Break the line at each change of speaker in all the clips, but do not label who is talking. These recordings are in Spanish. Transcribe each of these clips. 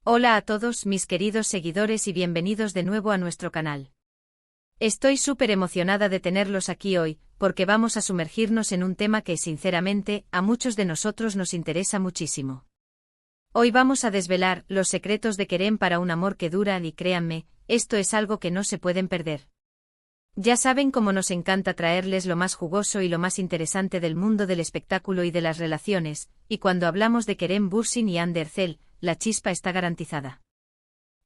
Hola a todos mis queridos seguidores y bienvenidos de nuevo a nuestro canal. Estoy súper emocionada de tenerlos aquí hoy, porque vamos a sumergirnos en un tema que, sinceramente, a muchos de nosotros nos interesa muchísimo. Hoy vamos a desvelar los secretos de Kerem para un amor que dura y créanme, esto es algo que no se pueden perder. Ya saben cómo nos encanta traerles lo más jugoso y lo más interesante del mundo del espectáculo y de las relaciones, y cuando hablamos de Kerem Bürsin y Hande Erçel, la chispa está garantizada.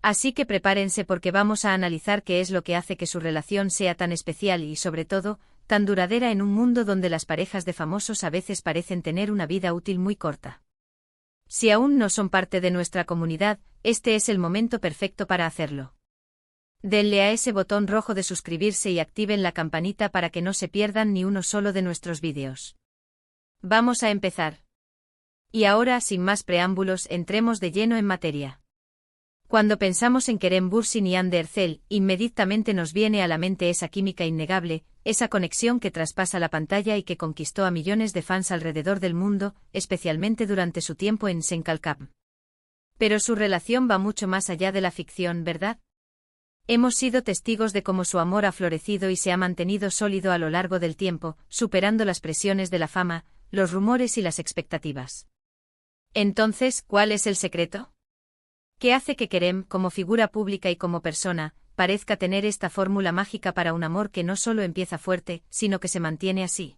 Así que prepárense porque vamos a analizar qué es lo que hace que su relación sea tan especial y, sobre todo, tan duradera en un mundo donde las parejas de famosos a veces parecen tener una vida útil muy corta. Si aún no son parte de nuestra comunidad, este es el momento perfecto para hacerlo. Denle a ese botón rojo de suscribirse y activen la campanita para que no se pierdan ni uno solo de nuestros vídeos. Vamos a empezar. Y ahora, sin más preámbulos, entremos de lleno en materia. Cuando pensamos en Kerem Bürsin y Hande Erçel, inmediatamente nos viene a la mente esa química innegable, esa conexión que traspasa la pantalla y que conquistó a millones de fans alrededor del mundo, especialmente durante su tiempo en Senkalkap. Pero su relación va mucho más allá de la ficción, ¿verdad? Hemos sido testigos de cómo su amor ha florecido y se ha mantenido sólido a lo largo del tiempo, superando las presiones de la fama, los rumores y las expectativas. Entonces, ¿cuál es el secreto? ¿Qué hace que Kerem, como figura pública y como persona, parezca tener esta fórmula mágica para un amor que no solo empieza fuerte, sino que se mantiene así?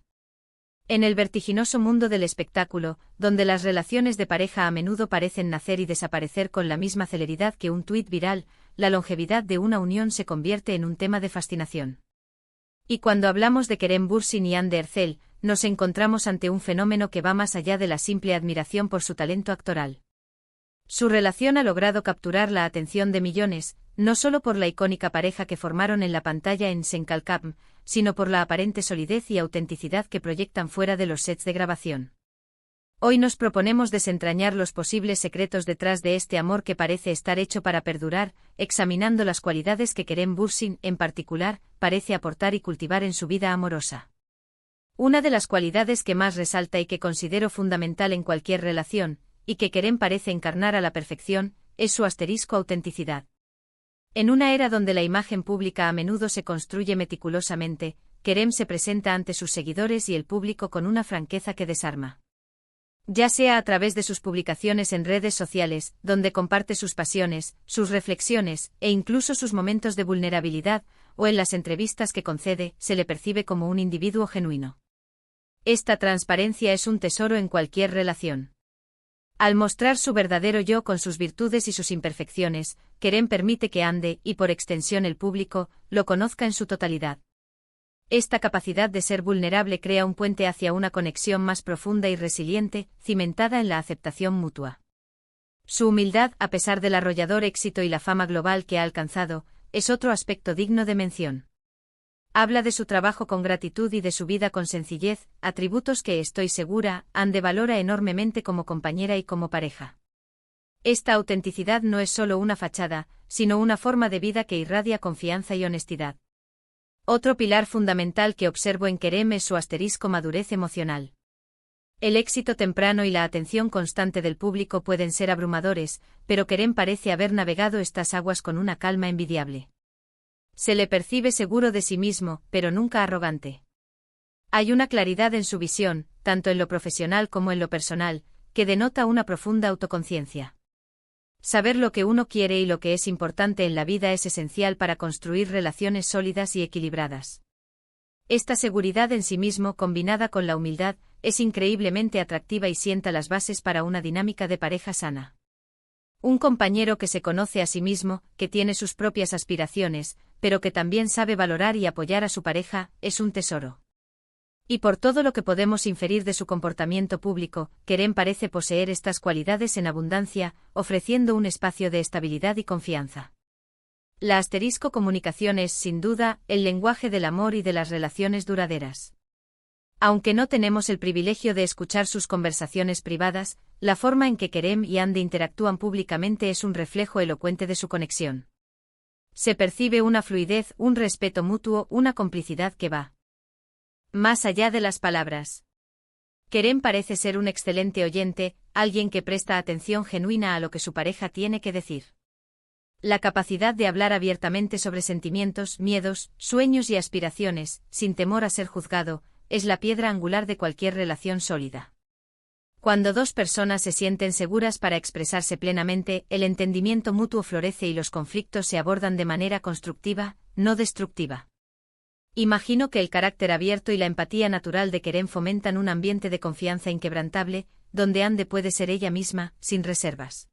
En el vertiginoso mundo del espectáculo, donde las relaciones de pareja a menudo parecen nacer y desaparecer con la misma celeridad que un tuit viral, la longevidad de una unión se convierte en un tema de fascinación. Y cuando hablamos de Kerem Bürsin y Hande Erçel, nos encontramos ante un fenómeno que va más allá de la simple admiración por su talento actoral. Su relación ha logrado capturar la atención de millones, no solo por la icónica pareja que formaron en la pantalla en Senkalkap, sino por la aparente solidez y autenticidad que proyectan fuera de los sets de grabación. Hoy nos proponemos desentrañar los posibles secretos detrás de este amor que parece estar hecho para perdurar, examinando las cualidades que Kerem Bürsin, en particular, parece aportar y cultivar en su vida amorosa. Una de las cualidades que más resalta y que considero fundamental en cualquier relación, y que Kerem parece encarnar a la perfección, es su autenticidad. En una era donde la imagen pública a menudo se construye meticulosamente, Kerem se presenta ante sus seguidores y el público con una franqueza que desarma. Ya sea a través de sus publicaciones en redes sociales, donde comparte sus pasiones, sus reflexiones, e incluso sus momentos de vulnerabilidad, o en las entrevistas que concede, se le percibe como un individuo genuino. Esta transparencia es un tesoro en cualquier relación. Al mostrar su verdadero yo con sus virtudes y sus imperfecciones, Kerem permite que Hande, y por extensión el público, lo conozca en su totalidad. Esta capacidad de ser vulnerable crea un puente hacia una conexión más profunda y resiliente, cimentada en la aceptación mutua. Su humildad, a pesar del arrollador éxito y la fama global que ha alcanzado, es otro aspecto digno de mención. Habla de su trabajo con gratitud y de su vida con sencillez, atributos que, estoy segura, Hande valora enormemente como compañera y como pareja. Esta autenticidad no es solo una fachada, sino una forma de vida que irradia confianza y honestidad. Otro pilar fundamental que observo en Kerem es su madurez emocional. El éxito temprano y la atención constante del público pueden ser abrumadores, pero Kerem parece haber navegado estas aguas con una calma envidiable. Se le percibe seguro de sí mismo, pero nunca arrogante. Hay una claridad en su visión, tanto en lo profesional como en lo personal, que denota una profunda autoconciencia. Saber lo que uno quiere y lo que es importante en la vida es esencial para construir relaciones sólidas y equilibradas. Esta seguridad en sí mismo, combinada con la humildad, es increíblemente atractiva y sienta las bases para una dinámica de pareja sana. Un compañero que se conoce a sí mismo, que tiene sus propias aspiraciones, pero que también sabe valorar y apoyar a su pareja, es un tesoro. Y por todo lo que podemos inferir de su comportamiento público, Kerem parece poseer estas cualidades en abundancia, ofreciendo un espacio de estabilidad y confianza. La comunicación es, sin duda, el lenguaje del amor y de las relaciones duraderas. Aunque no tenemos el privilegio de escuchar sus conversaciones privadas, la forma en que Kerem y Hande interactúan públicamente es un reflejo elocuente de su conexión. Se percibe una fluidez, un respeto mutuo, una complicidad que va más allá de las palabras. Kerem parece ser un excelente oyente, alguien que presta atención genuina a lo que su pareja tiene que decir. La capacidad de hablar abiertamente sobre sentimientos, miedos, sueños y aspiraciones, sin temor a ser juzgado, es la piedra angular de cualquier relación sólida. Cuando dos personas se sienten seguras para expresarse plenamente, el entendimiento mutuo florece y los conflictos se abordan de manera constructiva, no destructiva. Imagino que el carácter abierto y la empatía natural de Kerem fomentan un ambiente de confianza inquebrantable, donde Ande puede ser ella misma, sin reservas.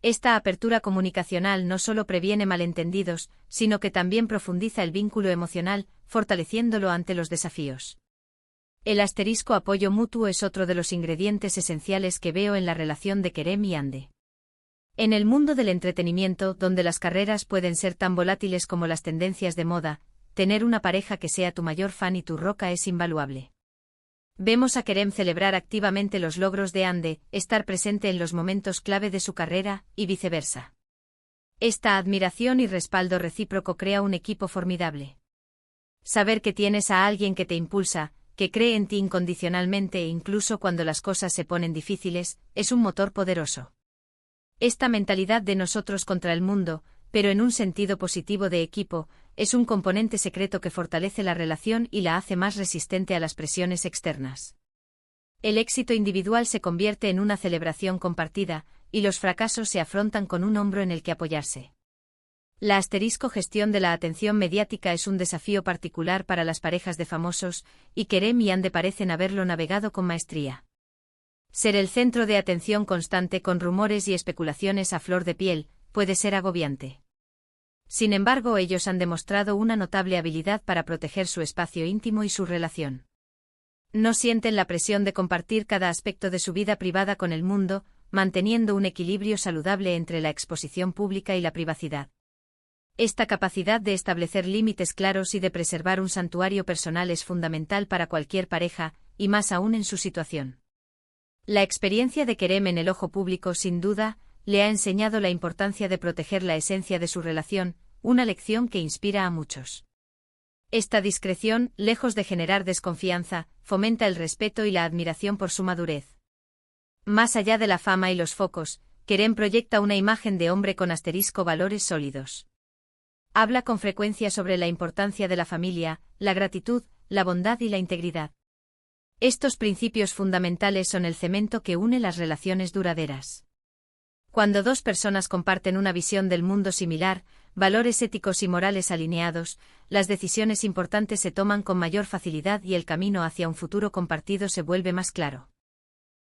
Esta apertura comunicacional no solo previene malentendidos, sino que también profundiza el vínculo emocional, fortaleciéndolo ante los desafíos. El apoyo mutuo es otro de los ingredientes esenciales que veo en la relación de Kerem y Ande. En el mundo del entretenimiento, donde las carreras pueden ser tan volátiles como las tendencias de moda, tener una pareja que sea tu mayor fan y tu roca es invaluable. Vemos a Kerem celebrar activamente los logros de Ande, estar presente en los momentos clave de su carrera, y viceversa. Esta admiración y respaldo recíproco crea un equipo formidable. Saber que tienes a alguien que te impulsa, que cree en ti incondicionalmente e incluso cuando las cosas se ponen difíciles, es un motor poderoso. Esta mentalidad de nosotros contra el mundo, pero en un sentido positivo de equipo, es un componente secreto que fortalece la relación y la hace más resistente a las presiones externas. El éxito individual se convierte en una celebración compartida, y los fracasos se afrontan con un hombro en el que apoyarse. La gestión de la atención mediática es un desafío particular para las parejas de famosos, y Kerem y Ande parecen haberlo navegado con maestría. Ser el centro de atención constante con rumores y especulaciones a flor de piel, puede ser agobiante. Sin embargo, ellos han demostrado una notable habilidad para proteger su espacio íntimo y su relación. No sienten la presión de compartir cada aspecto de su vida privada con el mundo, manteniendo un equilibrio saludable entre la exposición pública y la privacidad. Esta capacidad de establecer límites claros y de preservar un santuario personal es fundamental para cualquier pareja, y más aún en su situación. La experiencia de Kerem en el ojo público, sin duda, le ha enseñado la importancia de proteger la esencia de su relación, una lección que inspira a muchos. Esta discreción, lejos de generar desconfianza, fomenta el respeto y la admiración por su madurez. Más allá de la fama y los focos, Kerem proyecta una imagen de hombre con valores sólidos. Habla con frecuencia sobre la importancia de la familia, la gratitud, la bondad y la integridad. Estos principios fundamentales son el cemento que une las relaciones duraderas. Cuando dos personas comparten una visión del mundo similar, valores éticos y morales alineados, las decisiones importantes se toman con mayor facilidad y el camino hacia un futuro compartido se vuelve más claro.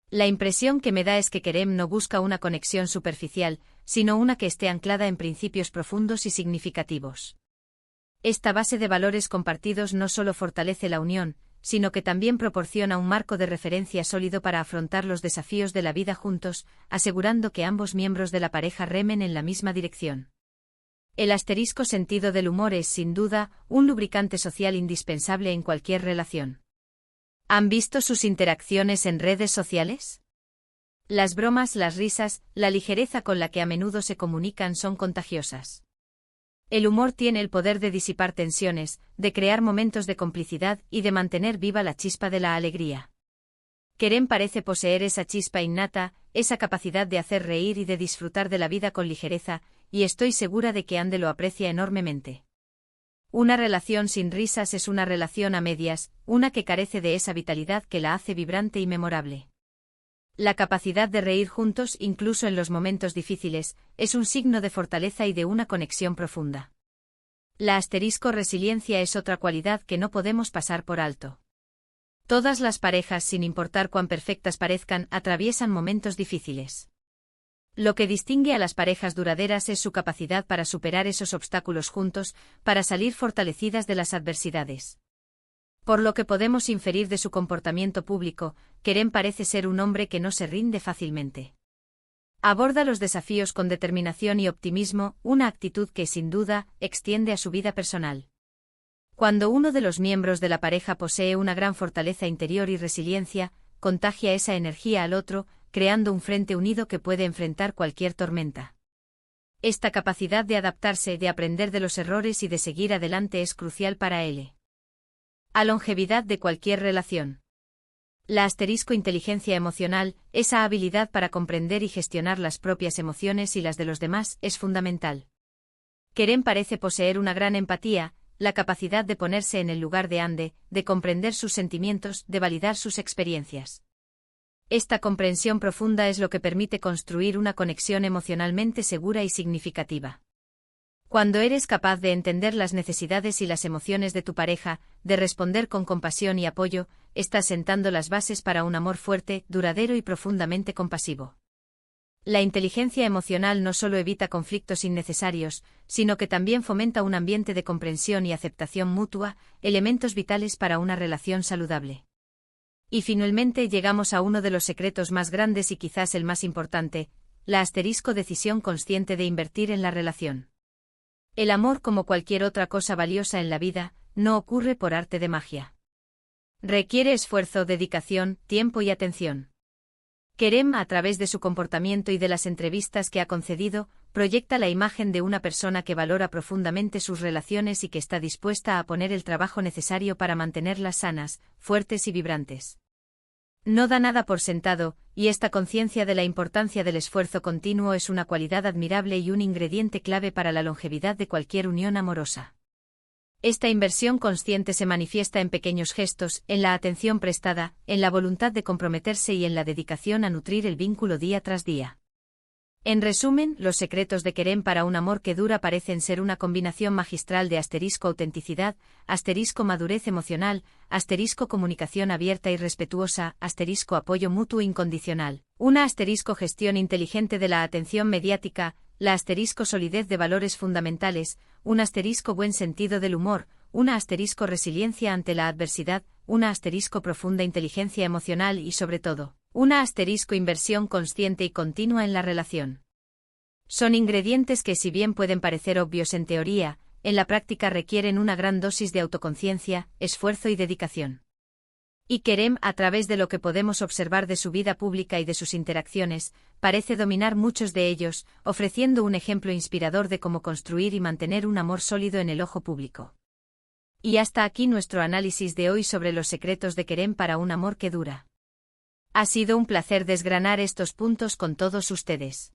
La impresión que me da es que Kerem no busca una conexión superficial, sino una que esté anclada en principios profundos y significativos. Esta base de valores compartidos no solo fortalece la unión, sino que también proporciona un marco de referencia sólido para afrontar los desafíos de la vida juntos, asegurando que ambos miembros de la pareja remen en la misma dirección. El sentido del humor es, sin duda, un lubricante social indispensable en cualquier relación. ¿Han visto sus interacciones en redes sociales? Las bromas, las risas, la ligereza con la que a menudo se comunican son contagiosas. El humor tiene el poder de disipar tensiones, de crear momentos de complicidad y de mantener viva la chispa de la alegría. Kerem parece poseer esa chispa innata, esa capacidad de hacer reír y de disfrutar de la vida con ligereza, y estoy segura de que Ande lo aprecia enormemente. Una relación sin risas es una relación a medias, una que carece de esa vitalidad que la hace vibrante y memorable. La capacidad de reír juntos, incluso en los momentos difíciles, es un signo de fortaleza y de una conexión profunda. La resiliencia es otra cualidad que no podemos pasar por alto. Todas las parejas, sin importar cuán perfectas parezcan, atraviesan momentos difíciles. Lo que distingue a las parejas duraderas es su capacidad para superar esos obstáculos juntos, para salir fortalecidas de las adversidades. Por lo que podemos inferir de su comportamiento público, Kerem parece ser un hombre que no se rinde fácilmente. Aborda los desafíos con determinación y optimismo, una actitud que, sin duda, extiende a su vida personal. Cuando uno de los miembros de la pareja posee una gran fortaleza interior y resiliencia, contagia esa energía al otro, creando un frente unido que puede enfrentar cualquier tormenta. Esta capacidad de adaptarse, de aprender de los errores y de seguir adelante es crucial para él. A longevidad de cualquier relación. La inteligencia emocional, esa habilidad para comprender y gestionar las propias emociones y las de los demás, es fundamental. Kerem parece poseer una gran empatía, la capacidad de ponerse en el lugar de Ande, de comprender sus sentimientos, de validar sus experiencias. Esta comprensión profunda es lo que permite construir una conexión emocionalmente segura y significativa. Cuando eres capaz de entender las necesidades y las emociones de tu pareja, de responder con compasión y apoyo, estás sentando las bases para un amor fuerte, duradero y profundamente compasivo. La inteligencia emocional no solo evita conflictos innecesarios, sino que también fomenta un ambiente de comprensión y aceptación mutua, elementos vitales para una relación saludable. Y finalmente llegamos a uno de los secretos más grandes y quizás el más importante, la decisión consciente de invertir en la relación. El amor, como cualquier otra cosa valiosa en la vida, no ocurre por arte de magia. Requiere esfuerzo, dedicación, tiempo y atención. Kerem, a través de su comportamiento y de las entrevistas que ha concedido, proyecta la imagen de una persona que valora profundamente sus relaciones y que está dispuesta a poner el trabajo necesario para mantenerlas sanas, fuertes y vibrantes. No da nada por sentado, y esta conciencia de la importancia del esfuerzo continuo es una cualidad admirable y un ingrediente clave para la longevidad de cualquier unión amorosa. Esta inversión consciente se manifiesta en pequeños gestos, en la atención prestada, en la voluntad de comprometerse y en la dedicación a nutrir el vínculo día tras día. En resumen, los secretos de Kerem para un amor que dura parecen ser una combinación magistral de autenticidad, madurez emocional, comunicación abierta y respetuosa, apoyo mutuo incondicional, una gestión inteligente de la atención mediática, la solidez de valores fundamentales, un buen sentido del humor, una resiliencia ante la adversidad, una profunda inteligencia emocional y sobre todo, una inversión consciente y continua en la relación. Son ingredientes que, si bien pueden parecer obvios en teoría, en la práctica requieren una gran dosis de autoconciencia, esfuerzo y dedicación. Y Kerem, a través de lo que podemos observar de su vida pública y de sus interacciones, parece dominar muchos de ellos, ofreciendo un ejemplo inspirador de cómo construir y mantener un amor sólido en el ojo público. Y hasta aquí nuestro análisis de hoy sobre los secretos de Kerem para un amor que dura. Ha sido un placer desgranar estos puntos con todos ustedes.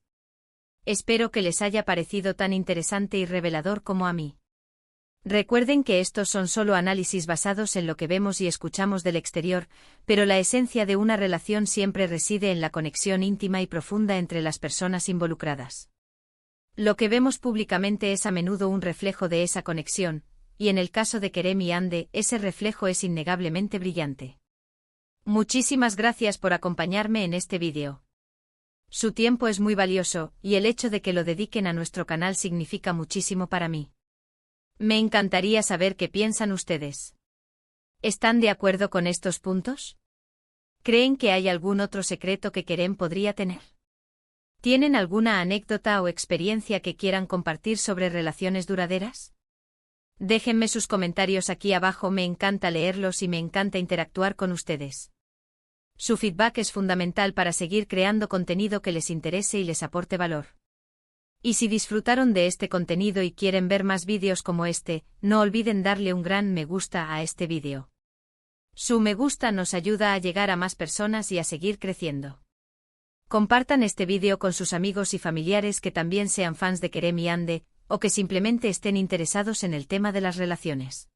Espero que les haya parecido tan interesante y revelador como a mí. Recuerden que estos son solo análisis basados en lo que vemos y escuchamos del exterior, pero la esencia de una relación siempre reside en la conexión íntima y profunda entre las personas involucradas. Lo que vemos públicamente es a menudo un reflejo de esa conexión, y en el caso de Kerem y Ande, ese reflejo es innegablemente brillante. Muchísimas gracias por acompañarme en este vídeo. Su tiempo es muy valioso, y el hecho de que lo dediquen a nuestro canal significa muchísimo para mí. Me encantaría saber qué piensan ustedes. ¿Están de acuerdo con estos puntos? ¿Creen que hay algún otro secreto que Kerem podría tener? ¿Tienen alguna anécdota o experiencia que quieran compartir sobre relaciones duraderas? Déjenme sus comentarios aquí abajo, me encanta leerlos y me encanta interactuar con ustedes. Su feedback es fundamental para seguir creando contenido que les interese y les aporte valor. Y si disfrutaron de este contenido y quieren ver más vídeos como este, no olviden darle un gran me gusta a este vídeo. Su me gusta nos ayuda a llegar a más personas y a seguir creciendo. Compartan este vídeo con sus amigos y familiares que también sean fans de Kerem y Ande, o que simplemente estén interesados en el tema de las relaciones.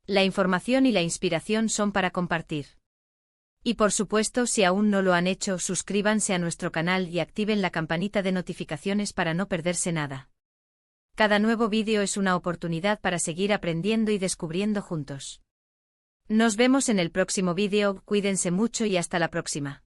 La información y la inspiración son para compartir. Y por supuesto, si aún no lo han hecho, suscríbanse a nuestro canal y activen la campanita de notificaciones para no perderse nada. Cada nuevo vídeo es una oportunidad para seguir aprendiendo y descubriendo juntos. Nos vemos en el próximo vídeo, cuídense mucho y hasta la próxima.